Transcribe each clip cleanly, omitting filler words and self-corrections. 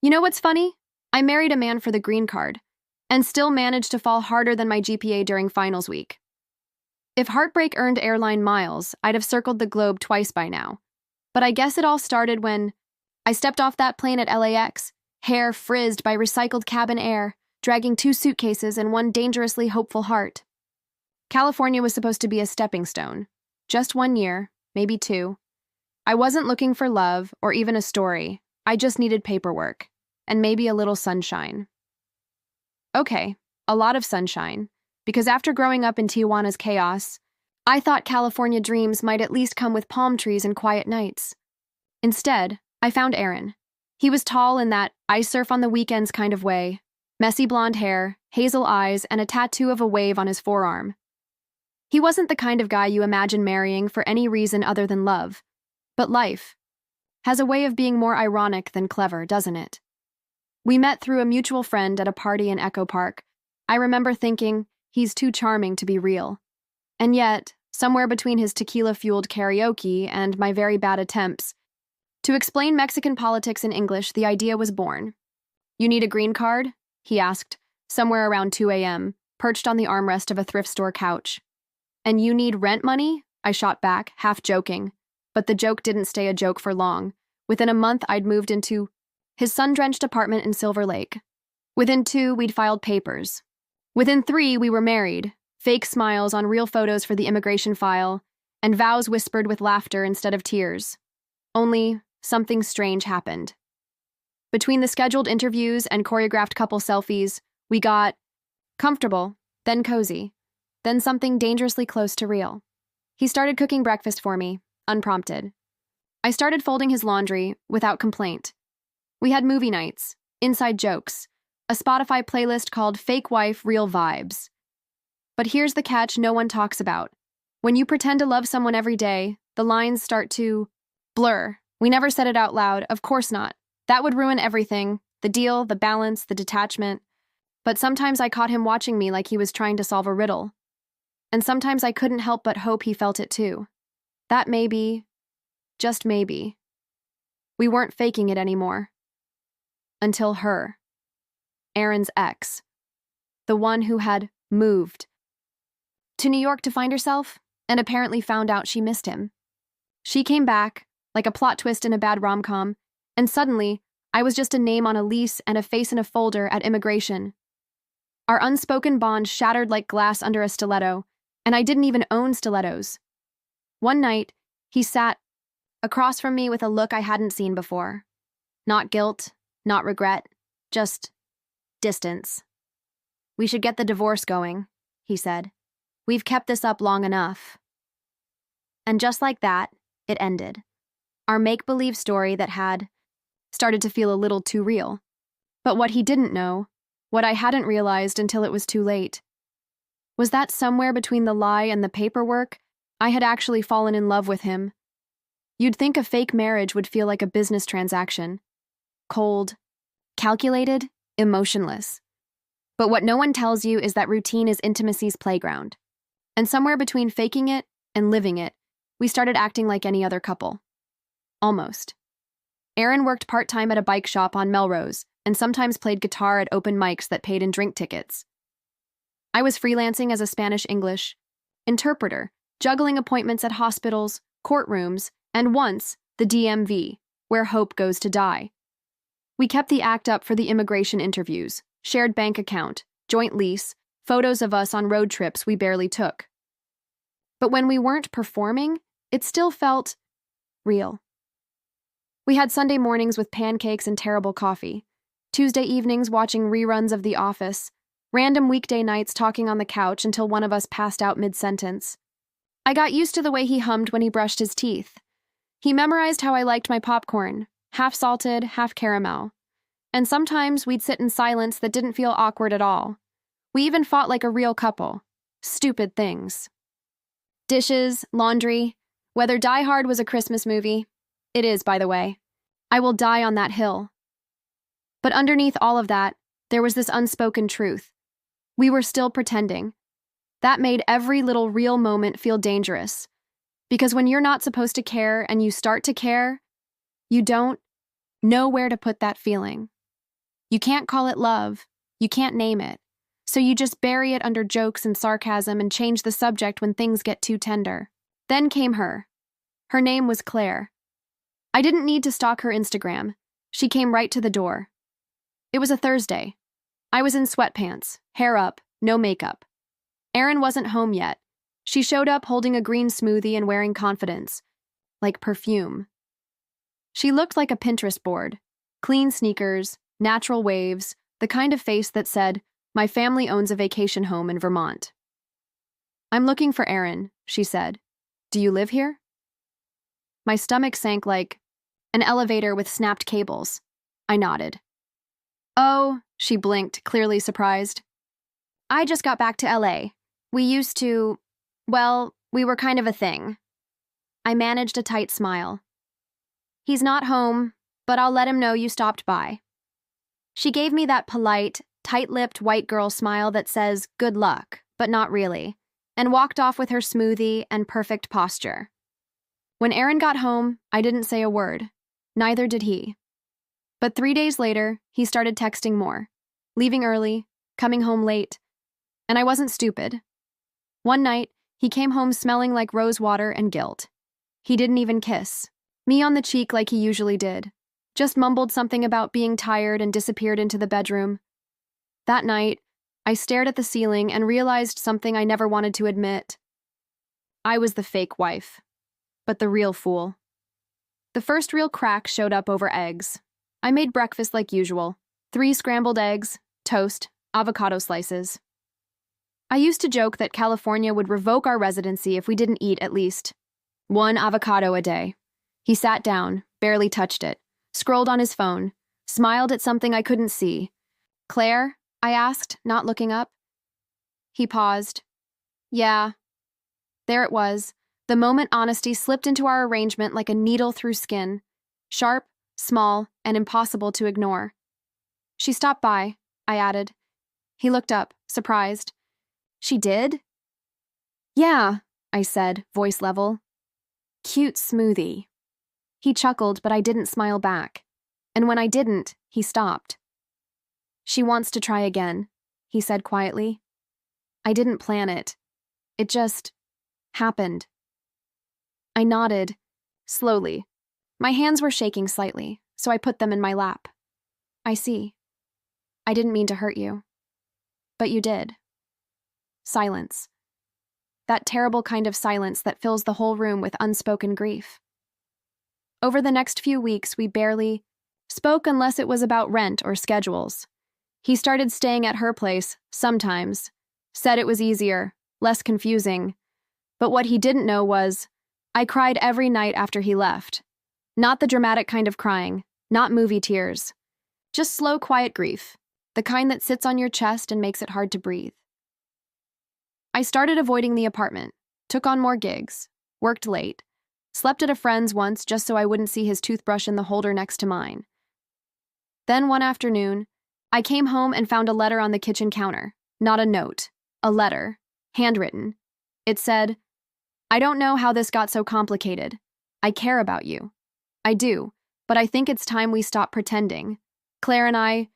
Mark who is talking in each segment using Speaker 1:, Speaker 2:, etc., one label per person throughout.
Speaker 1: You know what's funny? I married a man for the green card and still managed to fall harder than my GPA during finals week. If heartbreak earned airline miles, I'd have circled the globe twice by now. But I guess it all started when I stepped off that plane at LAX, hair frizzed by recycled cabin air, dragging 2 suitcases and one dangerously hopeful heart. California was supposed to be a stepping stone. Just 1 year, maybe 2. I wasn't looking for love or even a story. I just needed paperwork and maybe a little sunshine. Okay, a lot of sunshine, because after growing up in Tijuana's chaos, I thought California dreams might at least come with palm trees and quiet nights. Instead, I found Aaron. He was tall in that I surf on the weekends kind of way, messy blonde hair, hazel eyes, and a tattoo of a wave on his forearm. He wasn't the kind of guy you imagine marrying for any reason other than love, but life has a way of being more ironic than clever, doesn't it? We met through a mutual friend at a party in Echo Park. I remember thinking, he's too charming to be real. And yet, somewhere between his tequila-fueled karaoke and my very bad attempts to explain Mexican politics in English, the idea was born. "You need a green card?" he asked, somewhere around 2 a.m., perched on the armrest of a thrift store couch. "And you need rent money?" I shot back, half joking. But the joke didn't stay a joke for long. Within a month, I'd moved into his sun-drenched apartment in Silver Lake. Within 2, we'd filed papers. Within 3, we were married, fake smiles on real photos for the immigration file, and vows whispered with laughter instead of tears. Only, something strange happened. Between the scheduled interviews and choreographed couple selfies, we got comfortable, then cozy, then something dangerously close to real. He started cooking breakfast for me, unprompted. I started folding his laundry, without complaint. We had movie nights, inside jokes, a Spotify playlist called Fake Wife, Real Vibes. But here's the catch no one talks about. When you pretend to love someone every day, the lines start to blur. We never said it out loud, of course not. That would ruin everything, the deal, the balance, the detachment. But sometimes I caught him watching me like he was trying to solve a riddle. And sometimes I couldn't help but hope he felt it too. That maybe, just maybe, we weren't faking it anymore. Until her. Aaron's ex. The one who had moved to New York to find herself, and apparently found out she missed him. She came back, like a plot twist in a bad rom-com, and suddenly, I was just a name on a lease and a face in a folder at immigration. Our unspoken bond shattered like glass under a stiletto, and I didn't even own stilettos. One night, he sat across from me with a look I hadn't seen before. Not guilt, not regret, just distance. "We should get the divorce going," he said. "We've kept this up long enough." And just like that, it ended. Our make-believe story that had started to feel a little too real. But what he didn't know, what I hadn't realized until it was too late, was that somewhere between the lie and the paperwork, I had actually fallen in love with him. You'd think a fake marriage would feel like a business transaction. Cold, calculated, emotionless. But what no one tells you is that routine is intimacy's playground. And somewhere between faking it and living it, we started acting like any other couple. Almost. Aaron worked part-time at a bike shop on Melrose and sometimes played guitar at open mics that paid in drink tickets. I was freelancing as a Spanish-English interpreter, juggling appointments at hospitals, courtrooms, and once, the DMV, where hope goes to die. We kept the act up for the immigration interviews, shared bank account, joint lease, photos of us on road trips we barely took. But when we weren't performing, it still felt real. We had Sunday mornings with pancakes and terrible coffee, Tuesday evenings watching reruns of The Office, random weekday nights talking on the couch until one of us passed out mid-sentence. I got used to the way he hummed when he brushed his teeth. He memorized how I liked my popcorn, half salted, half caramel. And sometimes we'd sit in silence that didn't feel awkward at all. We even fought like a real couple. Stupid things. Dishes, laundry, whether Die Hard was a Christmas movie. It is, by the way. I will die on that hill. But underneath all of that, there was this unspoken truth. We were still pretending. That made every little real moment feel dangerous. Because when you're not supposed to care and you start to care, you don't know where to put that feeling. You can't call it love. You can't name it. So you just bury it under jokes and sarcasm and change the subject when things get too tender. Then came her. Her name was Claire. I didn't need to stalk her Instagram. She came right to the door. It was a Thursday. I was in sweatpants, hair up, no makeup. Erin wasn't home yet. She showed up holding a green smoothie and wearing confidence, like perfume. She looked like a Pinterest board. Clean sneakers, natural waves, the kind of face that said, "My family owns a vacation home in Vermont." "I'm looking for Erin," she said. "Do you live here?" My stomach sank like an elevator with snapped cables. I nodded. "Oh," she blinked, clearly surprised. "I just got back to LA. We used to, well, we were kind of a thing." I managed a tight smile. "He's not home, but I'll let him know you stopped by." She gave me that polite, tight-lipped white girl smile that says, "Good luck," but not really, and walked off with her smoothie and perfect posture. When Erin got home, I didn't say a word. Neither did he. But 3 days later, he started texting more, leaving early, coming home late, and I wasn't stupid. One night, he came home smelling like rose water and guilt. He didn't even kiss me on the cheek like he usually did, just mumbled something about being tired and disappeared into the bedroom. That night, I stared at the ceiling and realized something I never wanted to admit. I was the fake wife, but the real fool. The first real crack showed up over eggs. I made breakfast like usual. 3 scrambled eggs, toast, avocado slices. I used to joke that California would revoke our residency if we didn't eat at least 1 avocado a day. He sat down, barely touched it, scrolled on his phone, smiled at something I couldn't see. "Claire?" I asked, not looking up. He paused. "Yeah." There it was, the moment honesty slipped into our arrangement like a needle through skin. Sharp, small, and impossible to ignore. "She stopped by," I added. He looked up, surprised. "She did?" "Yeah," I said, voice level. "Cute smoothie." He chuckled, but I didn't smile back. And when I didn't, he stopped. "She wants to try again," he said quietly. I didn't plan it. It just happened. I nodded, slowly. My hands were shaking slightly, so I put them in my lap. "I see. I didn't mean to hurt you. But you did." Silence. That terrible kind of silence that fills the whole room with unspoken grief. Over the next few weeks, we barely spoke unless it was about rent or schedules. He started staying at her place, sometimes, said it was easier, less confusing. But what he didn't know was, I cried every night after he left. Not the dramatic kind of crying, not movie tears. Just slow, quiet grief, the kind that sits on your chest and makes it hard to breathe. I started avoiding the apartment, took on more gigs, worked late, slept at a friend's once just so I wouldn't see his toothbrush in the holder next to mine. Then one afternoon, I came home and found a letter on the kitchen counter. Not a note, a letter, handwritten. It said, "I don't know how this got so complicated. I care about you. I do, but I think it's time we stop pretending. Claire and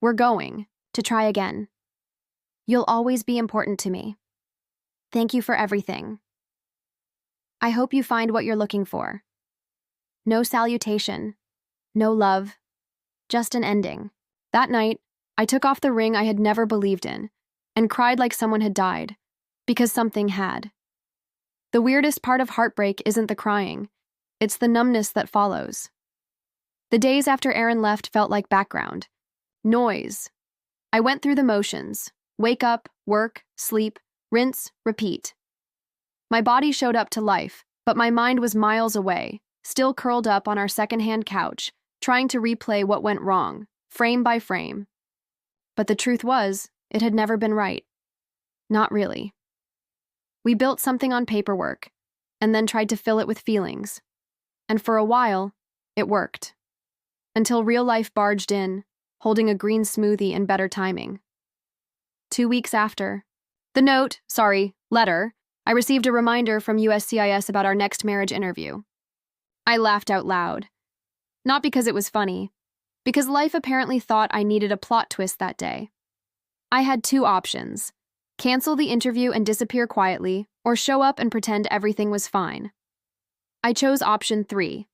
Speaker 1: we're going to try again. You'll always be important to me. Thank you for everything. I hope you find what you're looking for." No salutation, no love, just an ending. That night, I took off the ring I had never believed in and cried like someone had died, because something had. The weirdest part of heartbreak isn't the crying, it's the numbness that follows. The days after Erin left felt like background noise. I went through the motions, wake up, work, sleep, rinse, repeat. My body showed up to life, but my mind was miles away, still curled up on our secondhand couch, trying to replay what went wrong, frame by frame. But the truth was, it had never been right. Not really. We built something on paperwork, and then tried to fill it with feelings. And for a while, it worked. Until real life barged in, holding a green smoothie in better timing. 2 weeks after, letter, I received a reminder from USCIS about our next marriage interview. I laughed out loud. Not because it was funny, because life apparently thought I needed a plot twist that day. I had two options: cancel the interview and disappear quietly, or show up and pretend everything was fine. I chose option 3,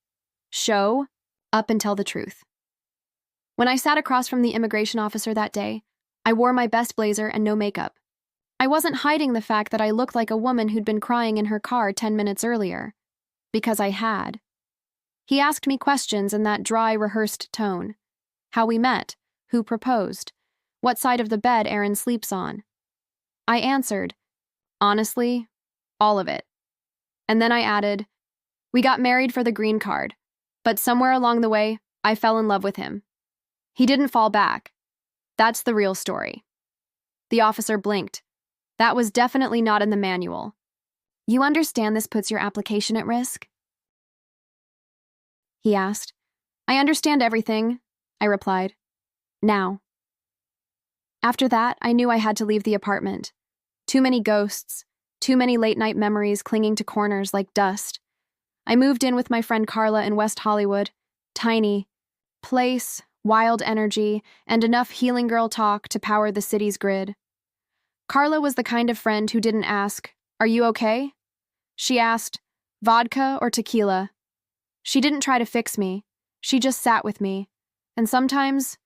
Speaker 1: show up and tell the truth. When I sat across from the immigration officer that day, I wore my best blazer and no makeup. I wasn't hiding the fact that I looked like a woman who'd been crying in her car 10 minutes earlier, because I had. He asked me questions in that dry, rehearsed tone. How we met, who proposed, what side of the bed Aaron sleeps on. I answered, honestly, all of it. And then I added, we got married for the green card, but somewhere along the way, I fell in love with him. He didn't fall back. That's the real story. The officer blinked. That was definitely not in the manual. You understand this puts your application at risk? He asked. I understand everything, I replied. Now. After that, I knew I had to leave the apartment. Too many ghosts, too many late-night memories clinging to corners like dust. I moved in with my friend Carla in West Hollywood. Tiny place, wild energy, and enough healing girl talk to power the city's grid. Carla was the kind of friend who didn't ask, are you okay? She asked, vodka or tequila? She didn't try to fix me. She just sat with me. And sometimes,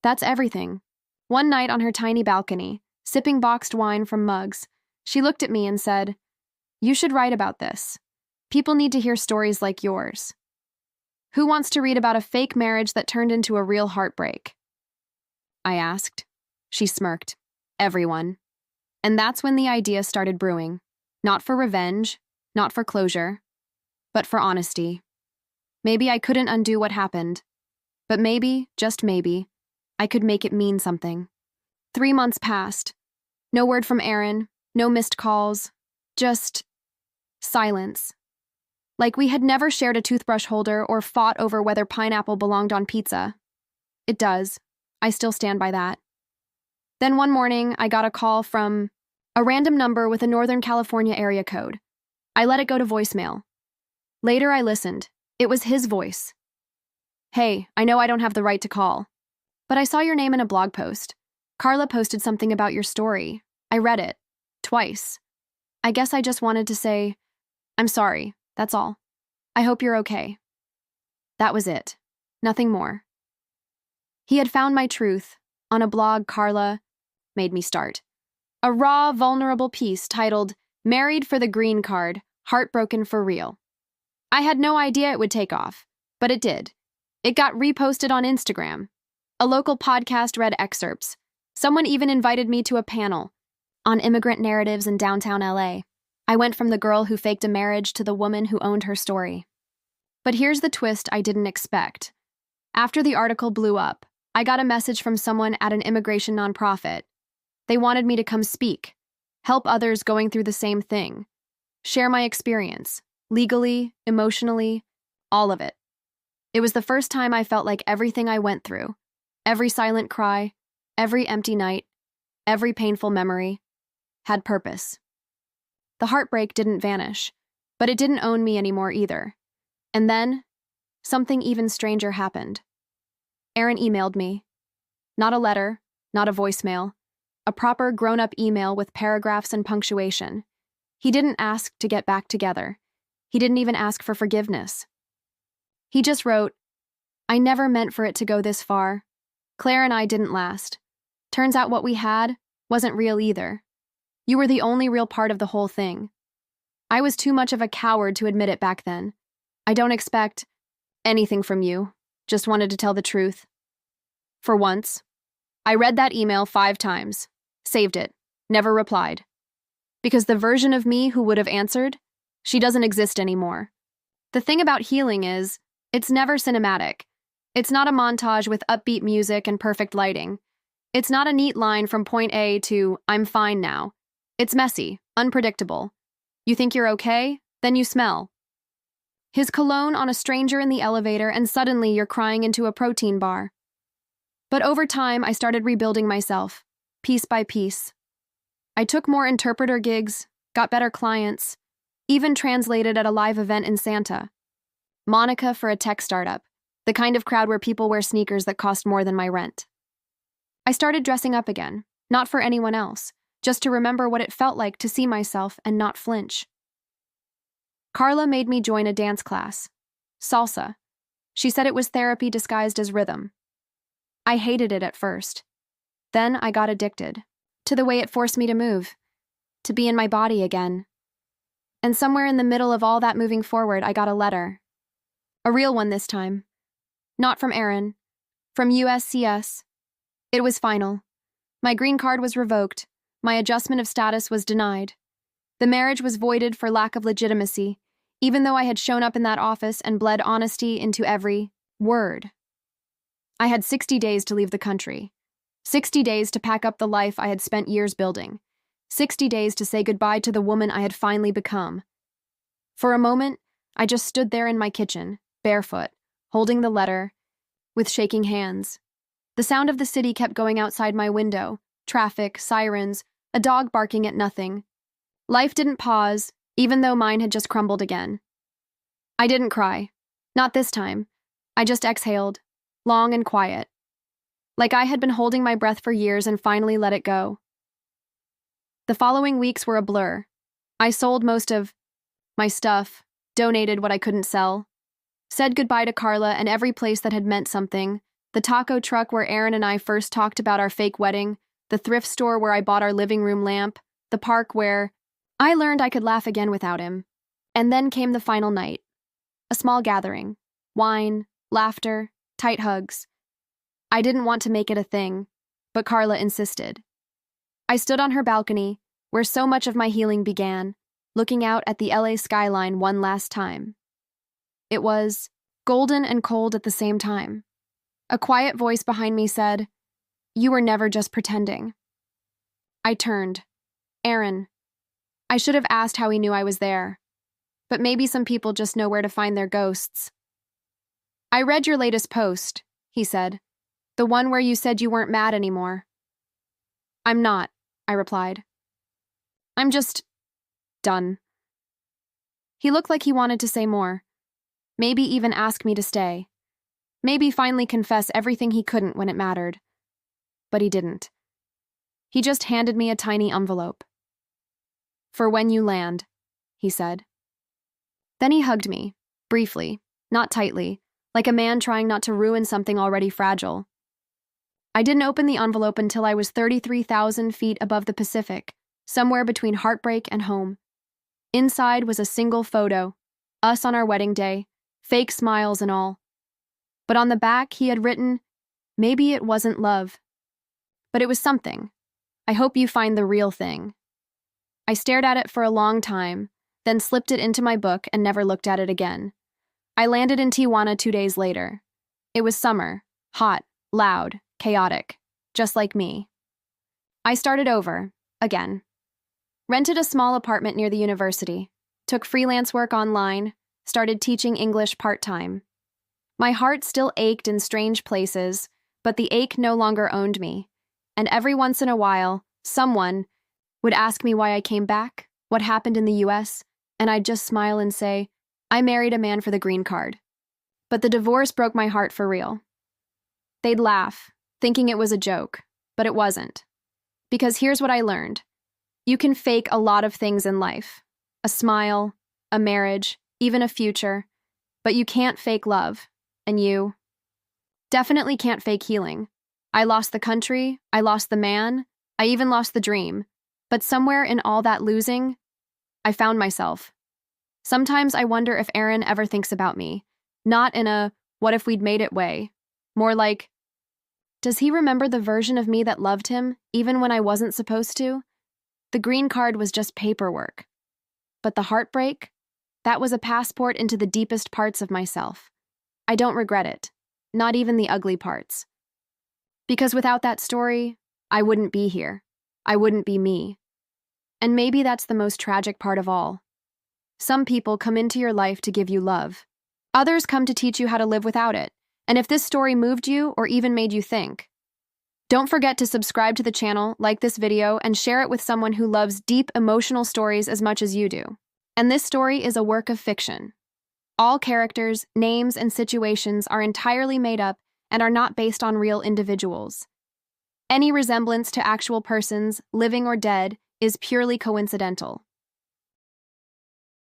Speaker 1: that's everything. One night on her tiny balcony, sipping boxed wine from mugs, she looked at me and said, you should write about this. People need to hear stories like yours. Who wants to read about a fake marriage that turned into a real heartbreak? I asked. She smirked. Everyone. And that's when the idea started brewing. Not for revenge, not for closure, but for honesty. Maybe I couldn't undo what happened, but maybe, just maybe, I could make it mean something. 3 months passed. No word from Aaron, no missed calls, just silence. Like we had never shared a toothbrush holder or fought over whether pineapple belonged on pizza. It does. I still stand by that. Then one morning, I got a call from a random number with a Northern California area code. I let it go to voicemail. Later, I listened. It was his voice. Hey, I know I don't have the right to call, but I saw your name in a blog post. Carla posted something about your story. I read it. Twice. I guess I just wanted to say, I'm sorry. That's all. I hope you're okay. That was it. Nothing more. He had found my truth on a blog Carla made me start. A raw, vulnerable piece titled, Married for the Green Card, Heartbroken for Real. I had no idea it would take off, but it did. It got reposted on Instagram. A local podcast read excerpts. Someone even invited me to a panel on immigrant narratives in downtown LA. I went from the girl who faked a marriage to the woman who owned her story. But here's the twist I didn't expect. After the article blew up, I got a message from someone at an immigration nonprofit. They wanted me to come speak, help others going through the same thing, share my experience, legally, emotionally, all of it. It was the first time I felt like everything I went through, every silent cry, every empty night, every painful memory, had purpose. The heartbreak didn't vanish, but it didn't own me anymore either. And then, something even stranger happened. Aaron emailed me. Not a letter, not a voicemail, a proper grown-up email with paragraphs and punctuation. He didn't ask to get back together. He didn't even ask for forgiveness. He just wrote, I never meant for it to go this far. Claire and I didn't last. Turns out what we had wasn't real either. You were the only real part of the whole thing. I was too much of a coward to admit it back then. I don't expect anything from you. Just wanted to tell the truth. For once. I read that email 5 times, saved it, never replied. Because the version of me who would have answered, she doesn't exist anymore. The thing about healing is, it's never cinematic. It's not a montage with upbeat music and perfect lighting. It's not a neat line from point A to, I'm fine now. It's messy, unpredictable. You think you're okay? Then you smell his cologne on a stranger in the elevator, and suddenly you're crying into a protein bar. But over time, I started rebuilding myself, piece by piece. I took more interpreter gigs, got better clients, even translated at a live event in Santa. Monica for a tech startup, the kind of crowd where people wear sneakers that cost more than my rent. I started dressing up again, not for anyone else, just to remember what it felt like to see myself and not flinch. Carla made me join a dance class. Salsa. She said it was therapy disguised as rhythm. I hated it at first. Then I got addicted to the way it forced me to move, to be in my body again. And somewhere in the middle of all that moving forward, I got a letter. A real one this time. Not from Aaron. From USCS. It was final. My green card was revoked. My adjustment of status was denied. The marriage was voided for lack of legitimacy, even though I had shown up in that office and bled honesty into every word. I had 60 days to leave the country. 60 days to pack up the life I had spent years building. 60 days to say goodbye to the woman I had finally become. For a moment, I just stood there in my kitchen, barefoot, holding the letter, with shaking hands. The sound of the city kept going outside my window. Traffic, sirens, a dog barking at nothing. Life didn't pause, even though mine had just crumbled again. I didn't cry. Not this time. I just exhaled, long and quiet. Like I had been holding my breath for years and finally let it go. The following weeks were a blur. I sold most of my stuff, donated what I couldn't sell, said goodbye to Carla and every place that had meant something, the taco truck where Aaron and I first talked about our fake wedding, the thrift store where I bought our living room lamp, the park where I learned I could laugh again without him. And then came the final night. A small gathering. Wine, laughter, tight hugs. I didn't want to make it a thing, but Carla insisted. I stood on her balcony, where so much of my healing began, looking out at the LA skyline one last time. It was golden and cold at the same time. A quiet voice behind me said, "You were never just pretending." I turned. Aaron. I should have asked how he knew I was there. But maybe some people just know where to find their ghosts. "I read your latest post," he said. "The one where you said you weren't mad anymore." "I'm not," I replied. "I'm just done." He looked like he wanted to say more. Maybe even ask me to stay. Maybe finally confess everything he couldn't when it mattered. But he didn't. He just handed me a tiny envelope. "For when you land," he said. Then he hugged me, briefly, not tightly, like a man trying not to ruin something already fragile. I didn't open the envelope until I was 33,000 feet above the Pacific, somewhere between heartbreak and home. Inside was a single photo, us on our wedding day, fake smiles and all. But on the back he had written, "Maybe it wasn't love. But it was something. I hope you find the real thing." I stared at it for a long time, then slipped it into my book and never looked at it again. I landed in Tijuana 2 days later. It was summer, hot, loud, chaotic, just like me. I started over, again. Rented a small apartment near the university, took freelance work online, started teaching English part-time. My heart still ached in strange places, but the ache no longer owned me, and every once in a while, someone would ask me why I came back, what happened in the US, and I'd just smile and say, "I married a man for the green card." But the divorce broke my heart for real. They'd laugh, thinking it was a joke, but it wasn't. Because here's what I learned. You can fake a lot of things in life. A smile, a marriage, even a future. But you can't fake love. And you definitely can't fake healing. I lost the country, I lost the man, I even lost the dream. But somewhere in all that losing, I found myself. Sometimes I wonder if Aaron ever thinks about me. Not in a, what if we'd made it way. More like, does he remember the version of me that loved him, even when I wasn't supposed to? The green card was just paperwork. But the heartbreak? That was a passport into the deepest parts of myself. I don't regret it. Not even the ugly parts. Because without that story, I wouldn't be here. I wouldn't be me. And maybe that's the most tragic part of all. Some people come into your life to give you love. Others come to teach you how to live without it. And if this story moved you or even made you think, don't forget to subscribe to the channel, like this video, and share it with someone who loves deep emotional stories as much as you do. And this story is a work of fiction. All characters, names, and situations are entirely made up and are not based on real individuals. Any resemblance to actual persons, living or dead, is purely coincidental.